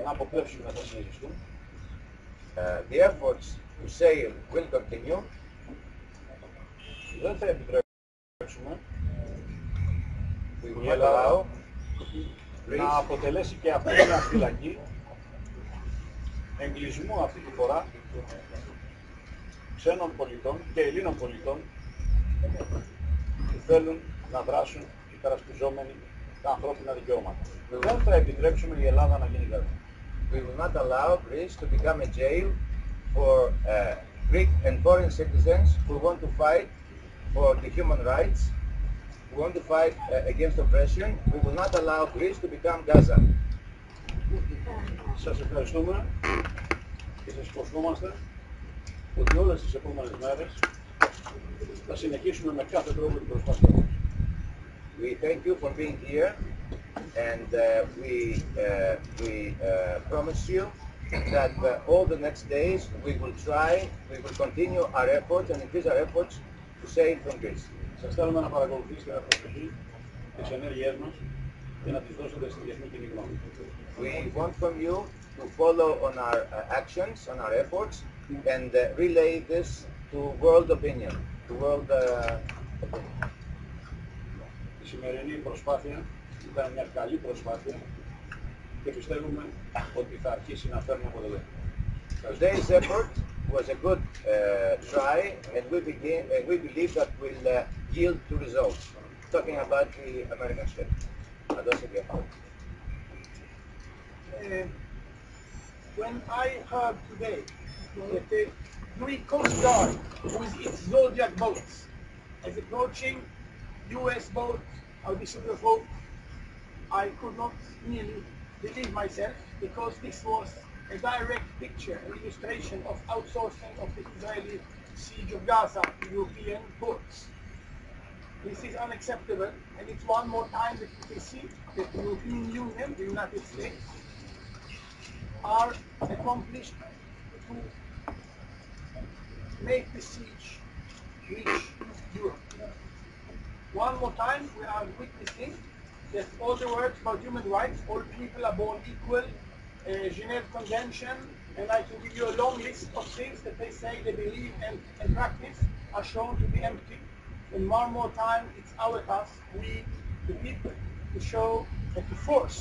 να αποπλέψουν θα συνεχιστούν. The efforts to sail will continue. Δεν θα επιτρέψουμε We η will not Ελλάδα allow να Greece αποτελέσει και αυτή μια φυλακή εγκλεισμού αυτή τη φορά ξένων πολιτών και Ελλήνων πολιτών που θέλουν να δράσουν υπερασπιζόμενοι τα ανθρώπινα δικαιώματα. Δεν θα επιτρέψουμε η Ελλάδα να γίνει τέτοιο. we will not allow Greece to become a jail for Greek and foreign citizens who want to fight for the human rights, who want to fight against oppression. We will not allow Greece to become Gaza. Σας ευχαριστούμε και σας υποσχόμαστε ότι όλες τις επόμενες μέρες θα συνεχίσουμε με κάθε τρόπο την προσπάθεια μας. We thank you for being here, and we promise you that all the next days we will continue our efforts and increase our efforts to sail from Greece. Σας θέλουμε να παρακολουθήσετε με προσοχή τις ενέργειές μας και να τις δώσετε στη διεθνή κοινή γνώμη. We want from you to follow on our actions, on our efforts, and relay this to world opinion, to world opinion. Η σημερινή προσπάθεια ήταν μια καλή προσπάθεια και πιστεύουμε ότι θα αρχίσει να φέρνει αποτελέσματα. Today's effort was a good try, and we believe that will yield to results. Talking about the American ship. When I heard today that the Greek Coast Guard, with its Zodiac boats, is approaching U.S. boats, or this other boat, I could not really believe myself, because this was a direct picture, an illustration of outsourcing of the Israeli siege of Gaza to European ports. This is unacceptable, and it's one more time that you can see that the European Union, the United States, are accomplished to make the siege reach Europe. One more time, we are witnessing that all the words about human rights, all people are born equal, Geneva Convention, and I can give you a long list of things that they say they believe and practice, are shown to be empty. And one more time, it's our task, we, the people, to show and to force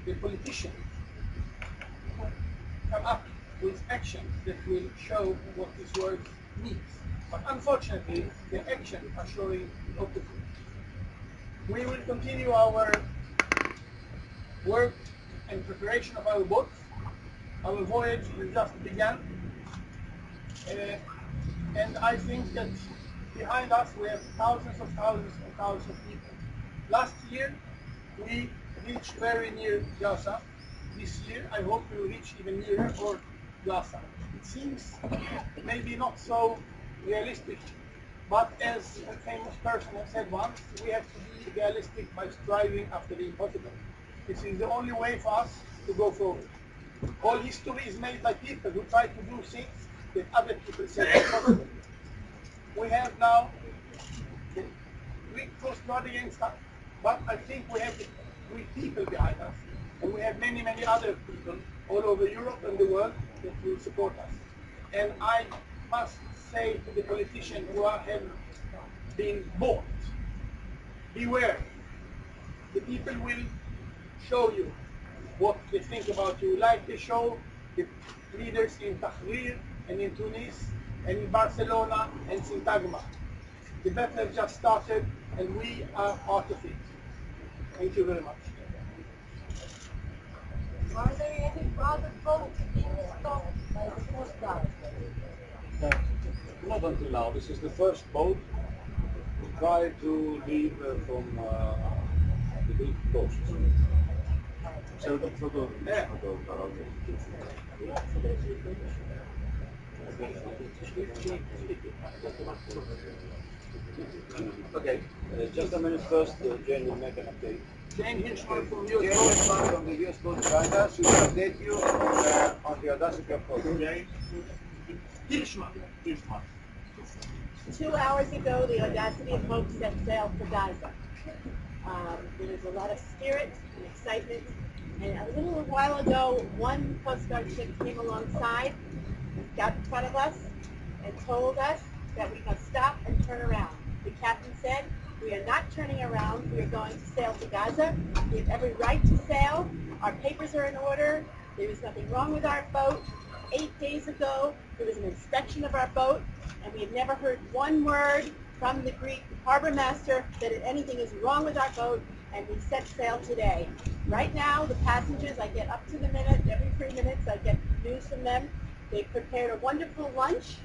the politicians to come up with actions that will show what this word means. But unfortunately, the actions are showing opposite. We will continue our work and preparation of our boats. Our voyage has just begun, and I think that behind us we have thousands of people. Last year we reached very near Gaza. This year I hope we will reach even nearer or Gaza. It seems maybe not so realistic, but as a famous person has said once, we have to be realistic by striving after the impossible. This is the only way for us to go forward. All history is made by people who try to do things that other people say are impossible. We have now the Greek Coast Guard against us, but I think we have the Greek people behind us, and we have many other people all over Europe and the world that will support us. And I must say to the politicians who have been bought, beware. The people will show you what they think about you, like they show the leaders in Tahrir and in Tunis and in Barcelona and Syntagma. The battle has just started, and we are part of it. Thank you very much. Are there any other boats being stopped by the Coast Guard? Not until now. This is the first boat to try to leave from the Greek coast. Okay. Just a minute first, Jane will make an update. Jane Hirschman from Jane US Hirschman from the US Coast Guard, she will update you on the audacity of code. Hirschman. 2 hours ago, the Audacity of Hope set sail for Gaza. There was a lot of spirit and excitement And a little while ago, one Coast Guard ship came alongside, got in front of us, and told us that we must stop and turn around. The captain said, "We are not turning around. We are going to sail to Gaza. We have every right to sail. Our papers are in order. There is nothing wrong with our boat. 8 days ago, there was an inspection of our boat, and we have never heard one word from the Greek harbor master that anything is wrong with our boat, and we set sail today." Right now, the passengers, I get up to the minute, every 3 minutes I get news from them. They've prepared a wonderful lunch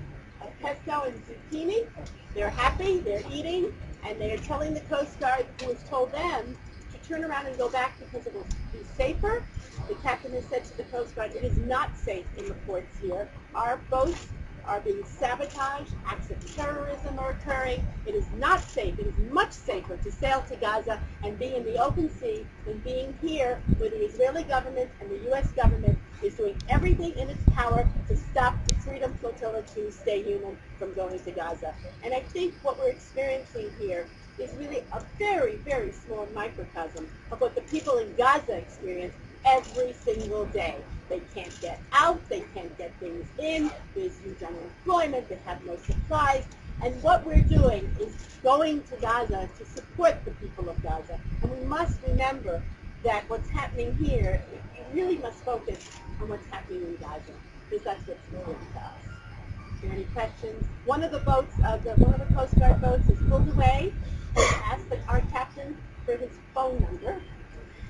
of pesto and zucchini. They're happy, they're eating, and they are telling the Coast Guard, who has told them to turn around and go back because it will be safer. The captain has said to the Coast Guard, it is not safe in the ports here. Our boats are being sabotaged, acts of terrorism are occurring. It is not safe. It is much safer to sail to Gaza and be in the open sea than being here where the Israeli government and the U.S. government is doing everything in its power to stop the Freedom Flotilla to stay human from going to Gaza. And I think what we're experiencing here is really a very, very small microcosm of what the people in Gaza experience every single day. They can't get out, they can't get things in, there's huge unemployment, they have no supplies, and what we're doing is going to Gaza to support the people of Gaza. And we must remember that what's happening here, you really must focus on what's happening in Gaza, because that's what's important to us. Are there any questions? One of the boats, one of the Coast Guard boats is pulled away and asked our captain for his phone number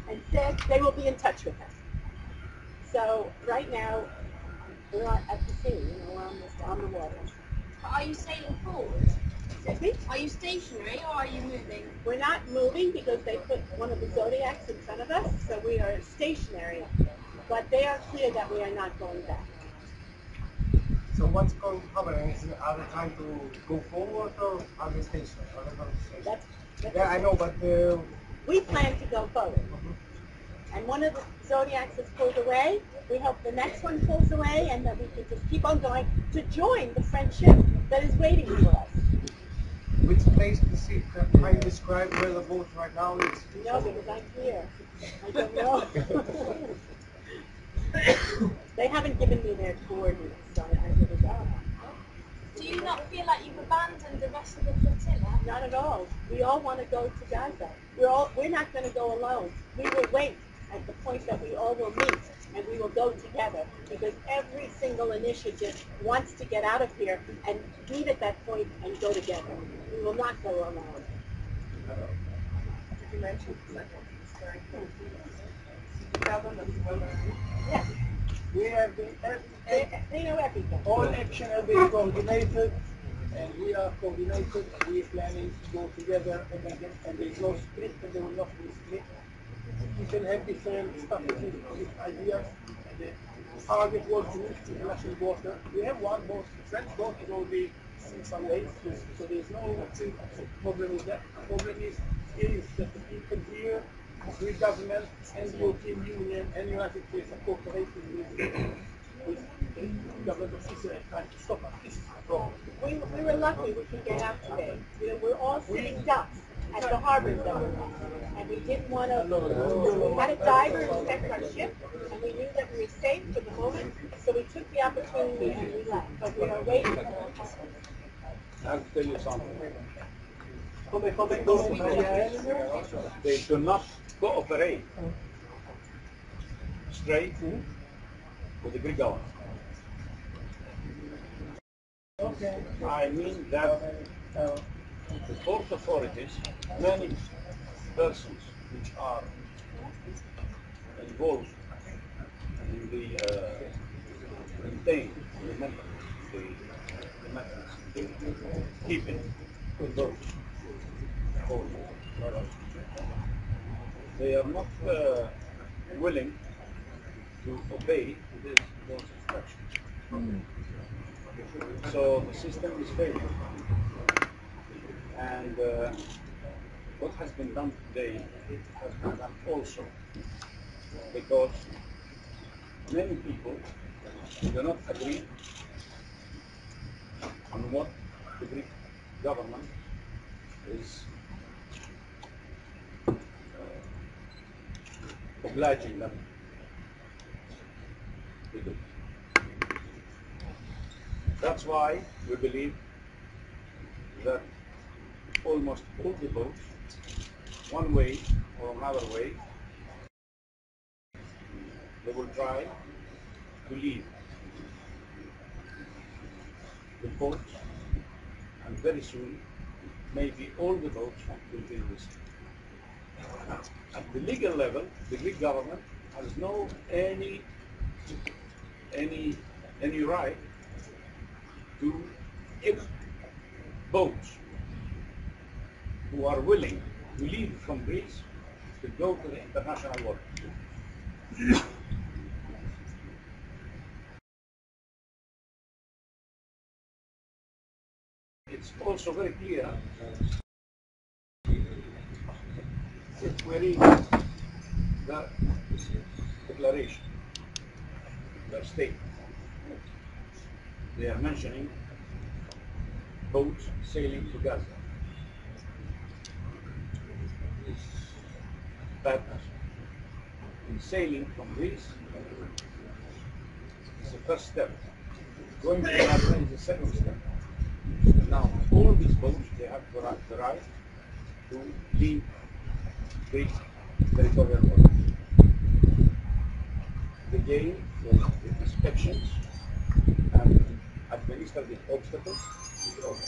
and said they will be in touch with him. So right now, we're at the sea, we're on the water. Are you sailing forward? Excuse me? Are you stationary or are you moving? We're not moving because they put one of the Zodiacs in front of us, so we are stationary. But they are clear that we are not going back. So what's going to happen? Are they trying to go forward or are they stationary? That's Yeah, I know, but we plan to go forward. And one of the Zodiacs is pulled away. We hope the next one pulls away and that we can just keep on going to join the French ship that is waiting for us. which place to see? Can you describe where the boat right now is? No, because I'm here. I don't know. They haven't given me their coordinates, so I really don't. Do you not feel like you've abandoned the rest of the flotilla? Not at all. We all want to go to Gaza. We're not going to go alone. We will wait at the point that we all will meet, and we will go together, because every single initiative wants to get out of here and meet at that point and go together. We will not go alone. Did you mention the second very close? Tell them as well. Yes, We have been, they know everything. all action has been coordinated, and we are coordinated. We are planning to go together, and there is no split, and there will not be split. We can have different strategies, different ideas. And the target was to reach international water. We have one boat, the French boat is already in some ways, so there is no problem with that. The problem is that the people here, the Greek government and the European Union and the United States are cooperating with the government of Israel trying to stop us. This is the problem. We were lucky we could get out today. We're all sitting ducks at the harbor zone, and we didn't want to. We had a diver inspect our ship, and we knew that we were safe for the moment, so we took the opportunity and we left. But we are waiting for them. I have to tell you something. They do not cooperate straight with the Greek government. Okay. I mean that the port authorities, many persons which are involved in the maintenance, the keeping good boats, they are not willing to obey those instructions. So the system is failing. And what has been done today has been done also because many people do not agree on what the Greek government is obliging them to do. That's why we believe that almost all the boats, one way or another way, they will try to leave the port, and very soon maybe all the boats will be in this. At the legal level, the Greek government has no any right to if boats who are willing to leave from Greece to go to the international waters. It's also very clear if we read the declaration, the statement. They are mentioning boats sailing to Gaza. But in sailing from Greece is the first step. Going to Gaza is the second step. Now, all these boats, they have the right to leave Greek territorial waters. The game for the inspections and administrative obstacles is over.